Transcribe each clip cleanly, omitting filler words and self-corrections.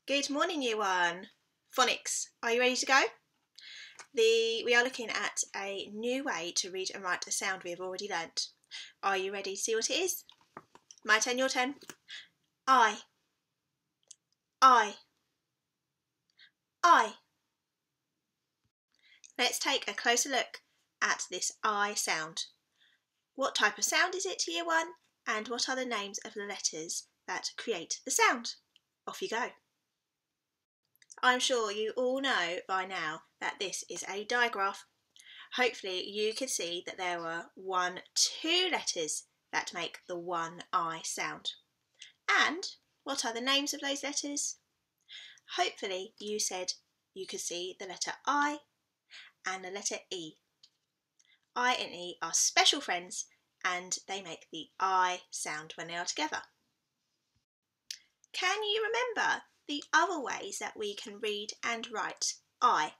Good morning, Year 1. Phonics, are you ready to go? We are looking at a new way to read and write a sound we have already learnt. Are you ready to see what it is? My turn, your turn. I. I. I. Let's take a closer look at this I sound. What type of sound is it, Year 1? And what are the names of the letters that create the sound? Off you go. I'm sure you all know by now that this is a digraph. Hopefully you could see that there were two letters that make the one I sound. And what are the names of those letters? Hopefully you said you could see the letter I and the letter E. I and E are special friends and they make the I sound when they are together. Can you remember the other ways that we can read and write I?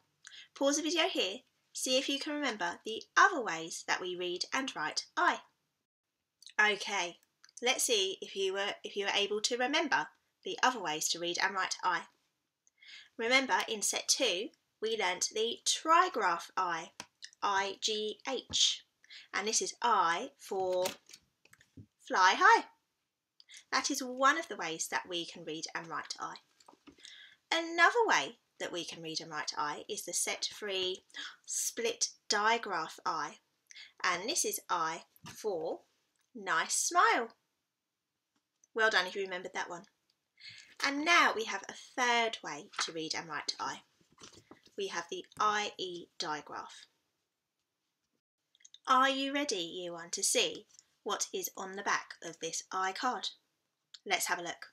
Pause the video here, see if you can remember the other ways that we read and write I. Okay, let's see if you were able to remember the other ways to read and write I. Remember in set 2 we learnt the trigraph I, I-G-H, and this is I for fly high. That is one of the ways that we can read and write I. Another way that we can read and write I is the set 3 split digraph I, and this is I for nice smile. Well done if you remembered that one. And now we have a third way to read and write I. We have the IE digraph. Are you ready, Year 1, to see what is on the back of this I card? Let's have a look.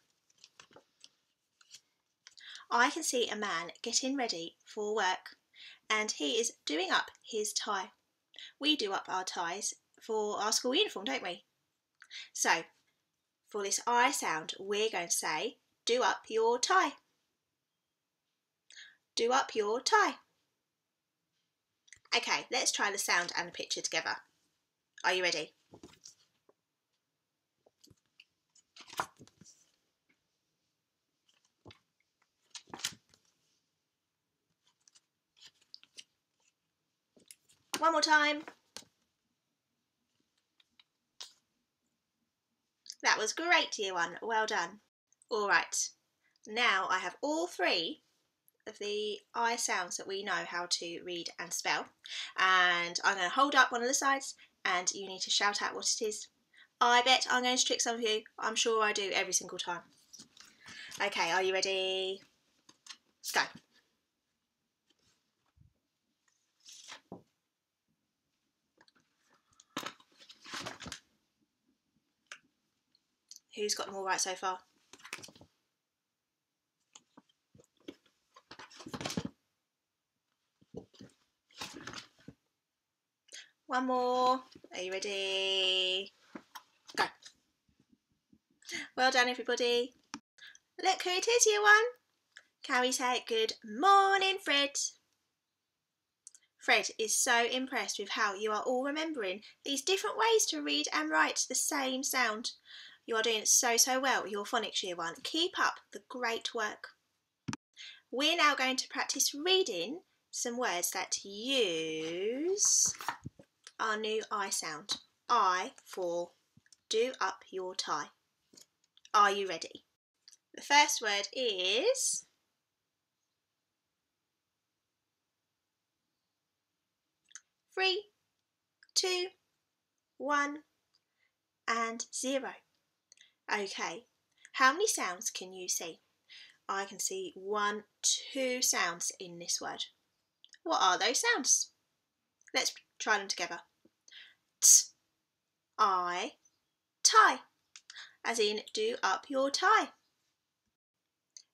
I can see a man getting ready for work and he is doing up his tie. We do up our ties for our school uniform, don't we? So, for this I sound, we're going to say, do up your tie. Do up your tie. Okay, let's try the sound and the picture together. Are you ready? One more time. That was great, Year 1. Well done. All right. Now I have all three of the I sounds that we know how to read and spell. And I'm going to hold up one of the sides and you need to shout out what it is. I bet I'm going to trick some of you. I'm sure I do every single time. Okay, are you ready? Let's go. Who's got them all right so far? One more. Are you ready? Go. Well done, everybody. Look who it is, Year 1. Can we say good morning, Fred? Fred is so impressed with how you are all remembering these different ways to read and write the same sound. You are doing so well with your phonics, Year 1. Keep up the great work. We're now going to practice reading some words that use our new I sound. I for do up your tie. Are you ready? The first word is 3, 2, 1 and 0. Okay, how many sounds can you see? I can see 1, 2 sounds in this word. What are those sounds? Let's try them together. T, I, tie, as in do up your tie.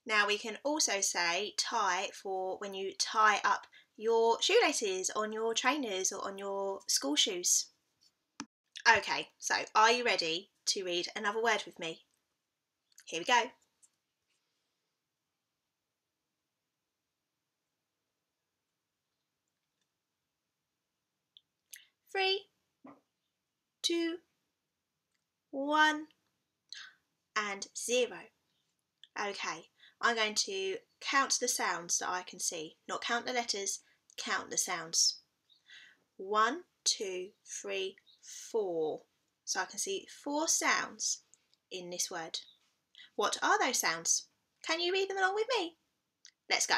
Now we can also say tie for when you tie up your shoelaces on your trainers or on your school shoes. Okay, so are you ready to read another word with me? Here we go. 3, 2, 1 and 0. Okay, I'm going to count the sounds that I can see. Not count the letters, count the sounds. 1, 2, 3, 4. So I can see 4 sounds in this word. What are those sounds? Can you read them along with me? Let's go.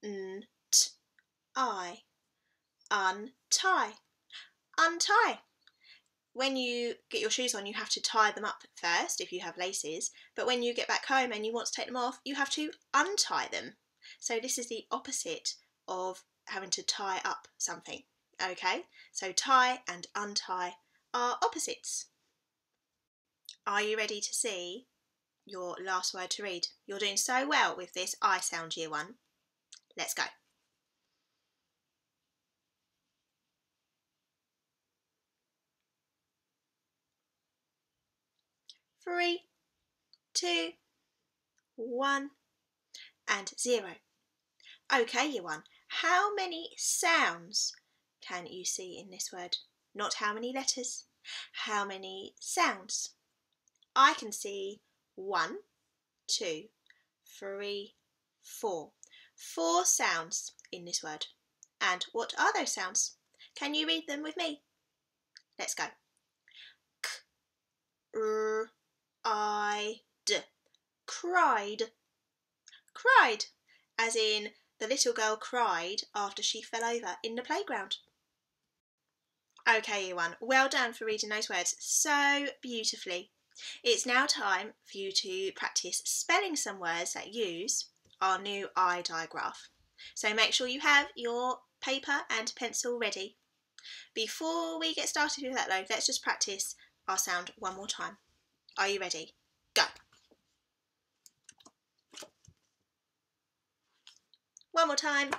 N, t, I. Untie. Untie. When you get your shoes on, you have to tie them up first if you have laces, but when you get back home and you want to take them off, you have to untie them. So this is the opposite of having to tie up something. Okay, so tie and untie are opposites. Are you ready to see your last word to read? You're doing so well with this I sound, year 1. Let's go. 3, 2, 1 and 0. Okay, year 1, how many sounds can you see in this word? Not how many letters, how many sounds? I can see 1, 2, 3, 4. 4 sounds in this word. And what are those sounds? Can you read them with me? Let's go. K, r, I, d. Cried. Cried, as in the little girl cried after she fell over in the playground. Okay, year 1, well done for reading those words so beautifully. It's now time for you to practice spelling some words that use our new I digraph. So make sure you have your paper and pencil ready. Before we get started with that though, let's just practice our sound one more time. Are you ready? Go! One more time.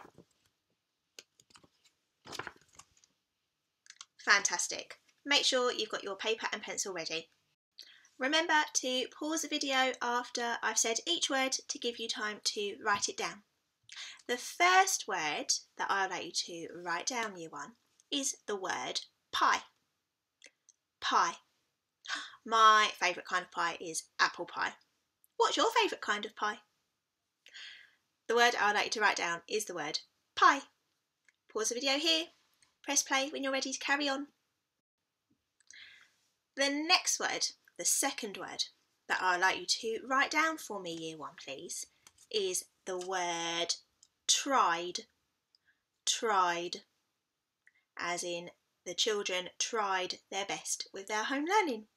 Fantastic. Make sure you've got your paper and pencil ready. Remember to pause the video after I've said each word to give you time to write it down. The first word that I'd like you to write down, year 1, is the word pie. Pie. My favourite kind of pie is apple pie. What's your favourite kind of pie? The word I'd like you to write down is the word pie. Pause the video here. Press play when you're ready to carry on. The next word, the second word that I'd like you to write down for me, year 1, please, is the word tried. Tried, as in the children tried their best with their home learning.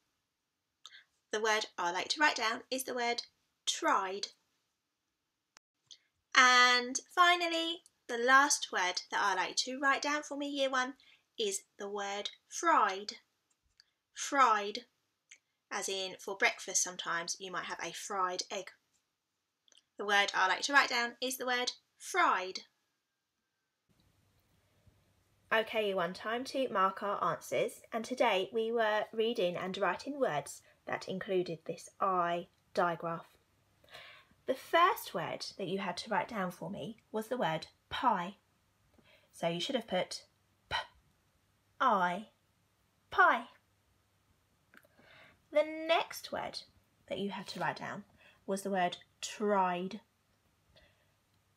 The word I'd like to write down is the word tried. And finally, the last word that I'd like to write down for me, year 1, is the word fried. Fried, as in for breakfast sometimes you might have a fried egg. The word I'd like to write down is the word fried. Okay, year 1, time to mark our answers, and today we were reading and writing words that included this I digraph. The first word that you had to write down for me was the word pie. So you should have put P-I, pie. The next word that you had to write down was the word tried.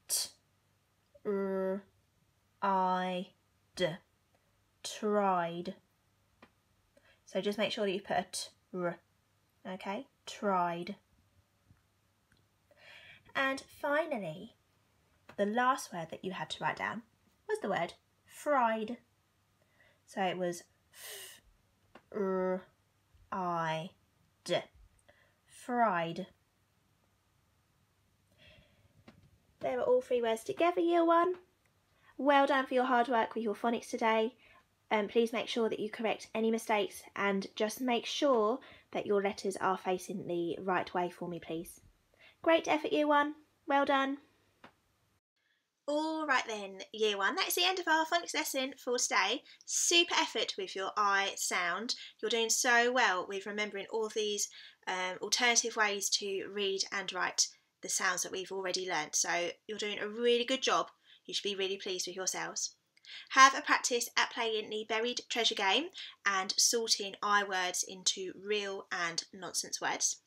T-R-I-D, tried. So just make sure that you put a T-R, okay, tried. And finally, the last word that you had to write down was the word fried. So it was F-R-I-D, fried. There were all 3 words together, year 1. Well done for your hard work with your phonics today. Please make sure that you correct any mistakes and just make sure that your letters are facing the right way for me, please. Great effort, year 1. Well done. All right then, year 1, that's the end of our phonics lesson for today. Super effort with your I sound. You're doing so well with remembering all of these alternative ways to read and write the sounds that we've already learnt. So you're doing a really good job. You should be really pleased with yourselves. Have a practice at playing the buried treasure game and sorting I words into real and nonsense words.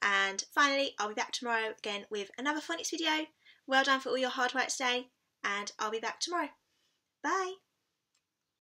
And finally, I'll be back tomorrow again with another phonics video. Well done for all your hard work today, and I'll be back tomorrow. Bye!